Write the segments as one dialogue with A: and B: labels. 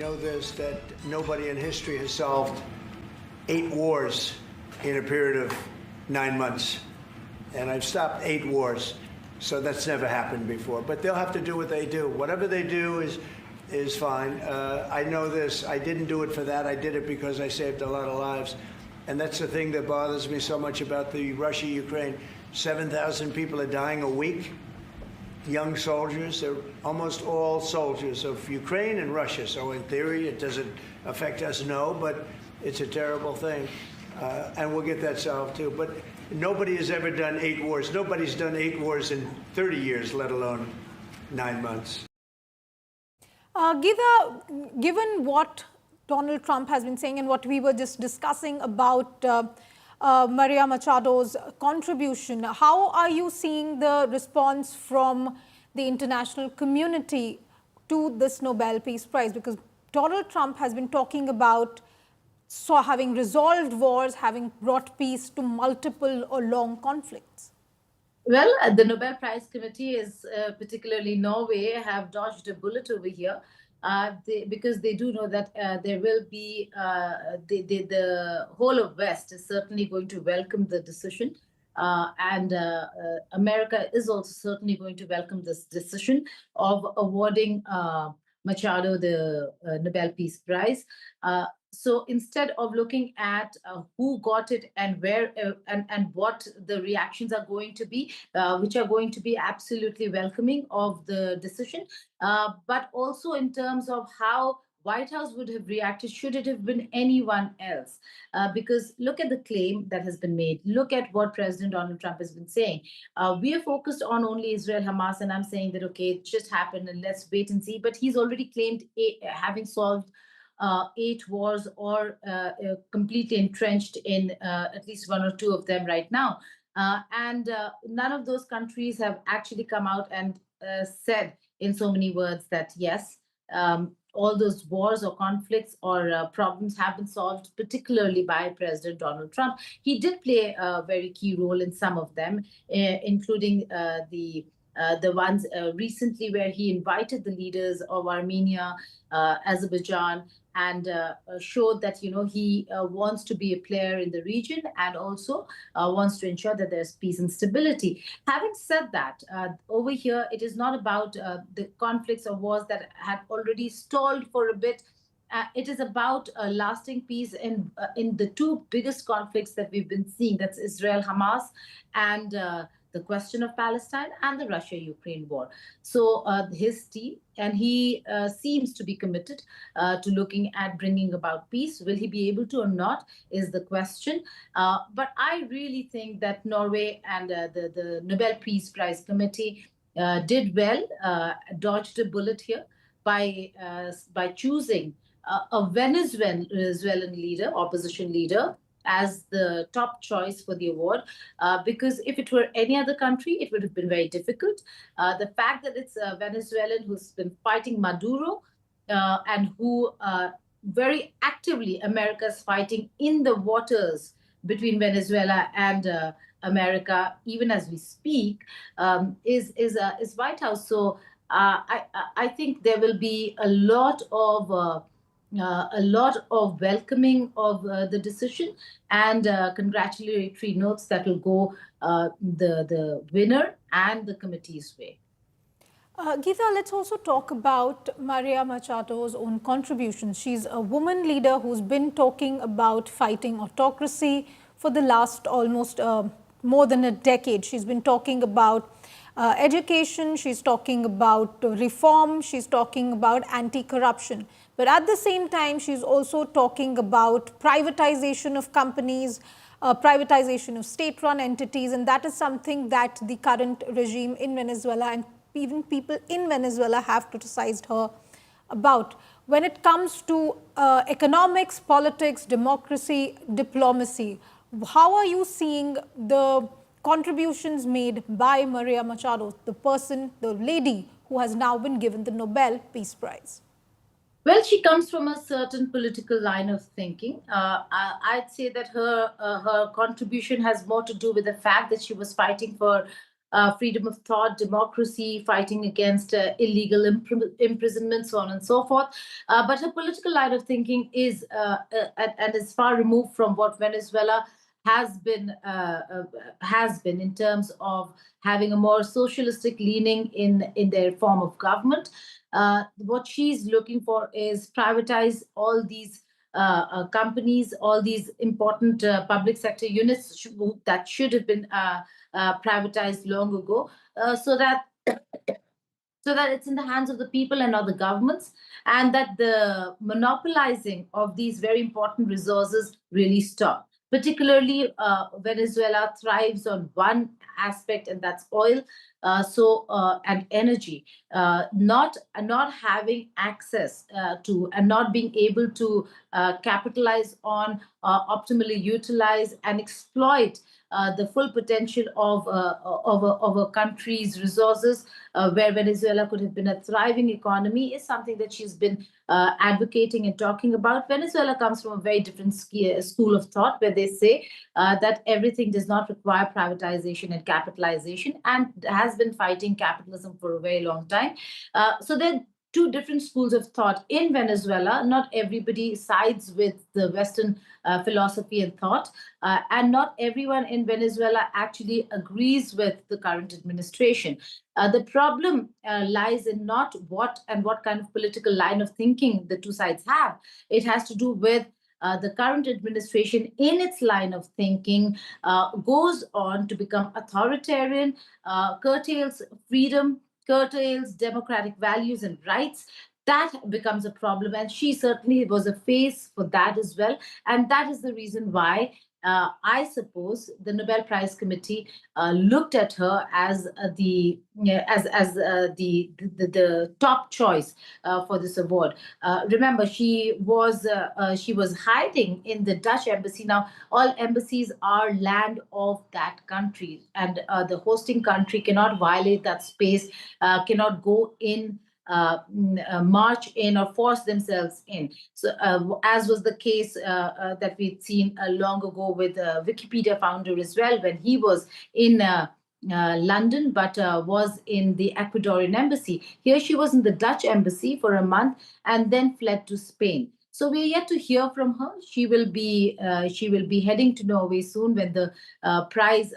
A: know this, that nobody in history has solved 8 wars in a period of 9 months. And I've stopped 8 wars. So that's never happened before. But they'll have to do what they do. Whatever they do is fine. I know this. I didn't do it for that. I did it because I saved a lot of lives. And that's the thing that bothers me so much about the Russia-Ukraine. 7,000 people are dying a week. Young soldiers. They're almost all soldiers of Ukraine and Russia. So in theory, it doesn't affect us, no, but it's a terrible thing. And we'll get that solved too. But nobody has ever done 8 wars. Nobody's done 8 wars in 30 years, let alone 9 months.
B: Geeta, given what Donald Trump has been saying and what we were just discussing about Maria Machado's contribution, how are you seeing the response from the international community to this Nobel Peace Prize? Because Donald Trump has been talking about having resolved wars, having brought peace to multiple or long conflicts.
C: Well, the Nobel Prize Committee is, particularly Norway, have dodged a bullet over here because they do know that there will be, the whole of West is certainly going to welcome the decision. And America is also certainly going to welcome this decision of awarding Machado the Nobel Peace Prize. So instead of looking at who got it and where and what the reactions are going to be, which are going to be absolutely welcoming of the decision, but also in terms of how White House would have reacted should it have been anyone else. Because look at the claim that has been made. Look at what President Donald Trump has been saying. We are focused on only Israel, Hamas, and I'm saying that, okay, it just happened and let's wait and see. But he's already claimed having solved 8 wars or completely entrenched in at least 1 or 2 of them right now. And none of those countries have actually come out and said in so many words that, yes, all those wars or conflicts or problems have been solved, particularly by President Donald Trump. He did play a very key role in some of them, including the ones recently where he invited the leaders of Armenia, Azerbaijan, and showed that, you know, he wants to be a player in the region and also wants to ensure that there's peace and stability. Having said that, over here, it is not about the conflicts or wars that had already stalled for a bit. It is about lasting peace in the 2 biggest conflicts that we've been seeing. That's Israel, Hamas, and the question of Palestine and the Russia-Ukraine war. So his team, and he seems to be committed to looking at bringing about peace. Will he be able to or not is the question. But I really think that Norway and the Nobel Peace Prize Committee did well, dodged a bullet here by choosing a Venezuelan leader, opposition leader, as the top choice for the award, because if it were any other country, it would have been very difficult. The fact that it's a Venezuelan who's been fighting Maduro and who very actively America is fighting in the waters between Venezuela and America, even as we speak, is White House. So I think there will be a lot of welcoming of the decision and congratulatory notes that will go the winner and the committee's way.
B: Geeta, let's also talk about Maria Machado's own contributions. She's a woman leader who's been talking about fighting autocracy for the last almost more than a decade. She's been talking about education, she's talking about reform, she's talking about anti-corruption. But at the same time, she's also talking about privatization of companies, privatization of state-run entities, and that is something that the current regime in Venezuela and even people in Venezuela have criticized her about. When it comes to economics, politics, democracy, diplomacy, how are you seeing the contributions made by Maria Machado, the person, the lady who has now been given the Nobel Peace Prize?
C: Well, she comes from a certain political line of thinking. I'd say that her contribution has more to do with the fact that she was fighting for freedom of thought, democracy, fighting against illegal imprisonment, so on and so forth. But her political line of thinking is and is far removed from what Venezuela has been in terms of having a more socialistic leaning in their form of government. What she's looking for is privatize all these companies, all these important public sector units that should have been privatized long ago, so that it's in the hands of the people and not the governments, and that the monopolizing of these very important resources really stop. Particularly, Venezuela thrives on one aspect, and that's oil, and energy. Not having access to and not being able to capitalize on, optimally utilize and exploit the full potential of a country's resources, where Venezuela could have been a thriving economy, is something that she's been advocating and talking about. Venezuela comes from a very different school of thought, where they say that everything does not require privatization and capitalization, and has been fighting capitalism for a very long time. So there two different schools of thought in Venezuela. Not everybody sides with the Western philosophy and thought, and not everyone in Venezuela actually agrees with the current administration. The problem lies in not what kind of political line of thinking the two sides have. It has to do with the current administration, in its line of thinking, goes on to become authoritarian, curtails freedom, curtails democratic values and rights. That becomes a problem, and she certainly was a face for that as well. And that is the reason why I suppose the Nobel Prize Committee looked at her as the top choice for this award. Remember, she was hiding in the Dutch embassy. Now, all embassies are land of that country, and the hosting country cannot violate that space, cannot go in, march in, or force themselves in. So, as was the case that we'd seen long ago with Wikipedia founder as well, when he was in London, but was in the Ecuadorian embassy. Here she was in the Dutch embassy for a month and then fled to Spain. So we are yet to hear from her. She will be heading to Norway soon, when the prize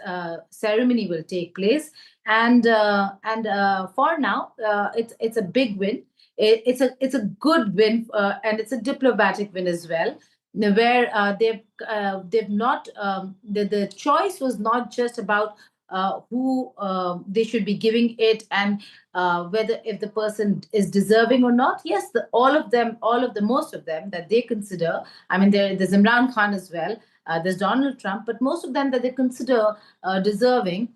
C: ceremony will take place. And for now, it's a big win. It's a good win, and it's a diplomatic win as well, where they've not the choice was not just about who they should be giving it, and whether if the person is deserving or not. Yes, most of them that they consider. I mean, there's Imran Khan as well. There's Donald Trump, but most of them that they consider deserving.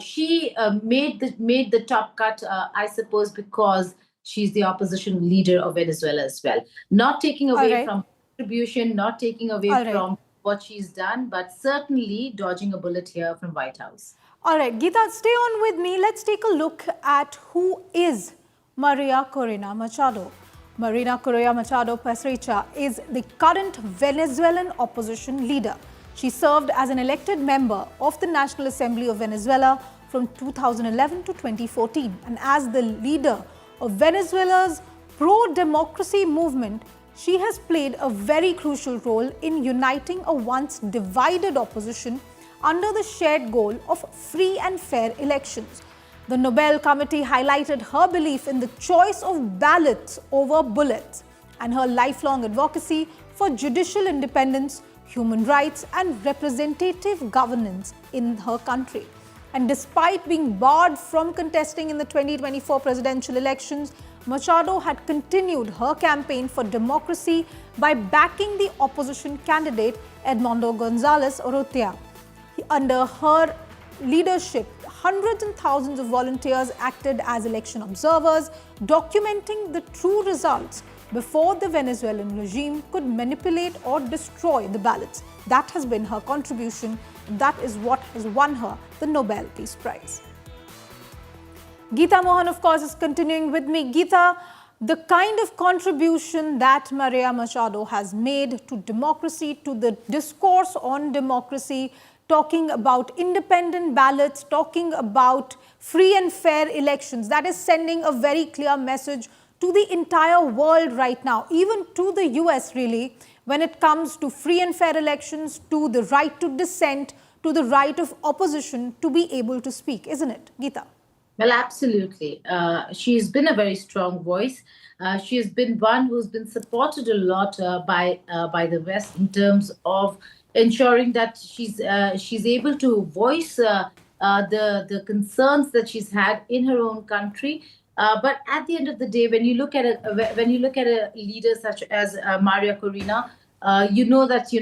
C: She made the top cut, I suppose, because she's the opposition leader of Venezuela as well. Not taking away from contribution, not taking away from what she's done, but certainly dodging a bullet here from White House.
B: All right, Geeta, stay on with me. Let's take a look at who is María Corina Machado. María Corina Machado Pesricha is the current Venezuelan opposition leader. She served as an elected member of the National Assembly of Venezuela from 2011 to 2014. And as the leader of Venezuela's pro-democracy movement, she has played a very crucial role in uniting a once divided opposition under the shared goal of free and fair elections. The Nobel Committee highlighted her belief in the choice of ballots over bullets and her lifelong advocacy for judicial independence, human rights and representative governance in her country. And despite being barred from contesting in the 2024 presidential elections, Machado had continued her campaign for democracy by backing the opposition candidate Edmundo González Urrutia. Under her leadership, hundreds and thousands of volunteers acted as election observers, documenting the true results before the Venezuelan regime could manipulate or destroy the ballots. That has been her contribution. That is what has won her the Nobel Peace Prize. Geeta Mohan, of course, is continuing with me. Geeta, the kind of contribution that María Machado has made to democracy, to the discourse on democracy, talking about independent ballots, talking about free and fair elections. That is sending a very clear message to the entire world right now, even to the US really, when it comes to free and fair elections, to the right to dissent, to the right of opposition to be able to speak, isn't it, Geeta?
C: Well, absolutely. She's been a very strong voice. She has been one who's been supported a lot by the West in terms of ensuring that she's able to voice the concerns that she's had in her own country. But at the end of the day, when you look at a leader such as Maria Corina, you know that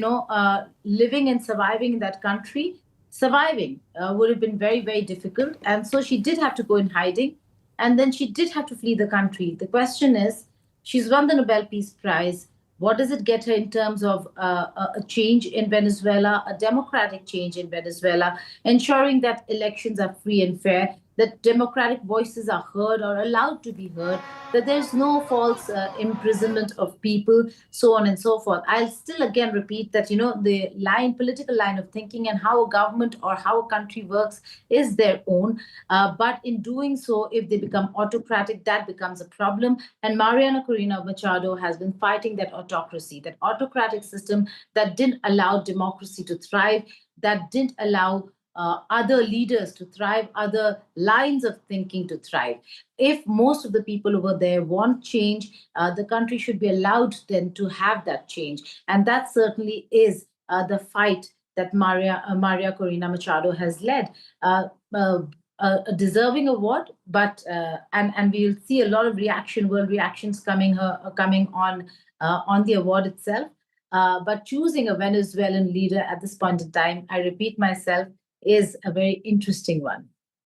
C: living and surviving in that country, surviving would have been very, very difficult. And so she did have to go in hiding. And then she did have to flee the country. The question is, she's won the Nobel Peace Prize. What does it get her in terms of a change in Venezuela, a democratic change in Venezuela, ensuring that elections are free and fair, that democratic voices are heard or allowed to be heard, that there's no false imprisonment of people, so on and so forth. I'll still again repeat that, the political line of thinking and how a government or how a country works is their own. But in doing so, if they become autocratic, that becomes a problem. And María Corina Machado has been fighting that autocracy, that autocratic system that didn't allow democracy to thrive, that didn't allow other leaders to thrive, other lines of thinking to thrive. If most of the people over there want change, the country should be allowed then to have that change. And that certainly is the fight that María Corina Machado has led. A deserving award, but and we'll see a lot of world reactions coming on the award itself. But choosing a Venezuelan leader at this point in time, I repeat myself, is a very interesting one.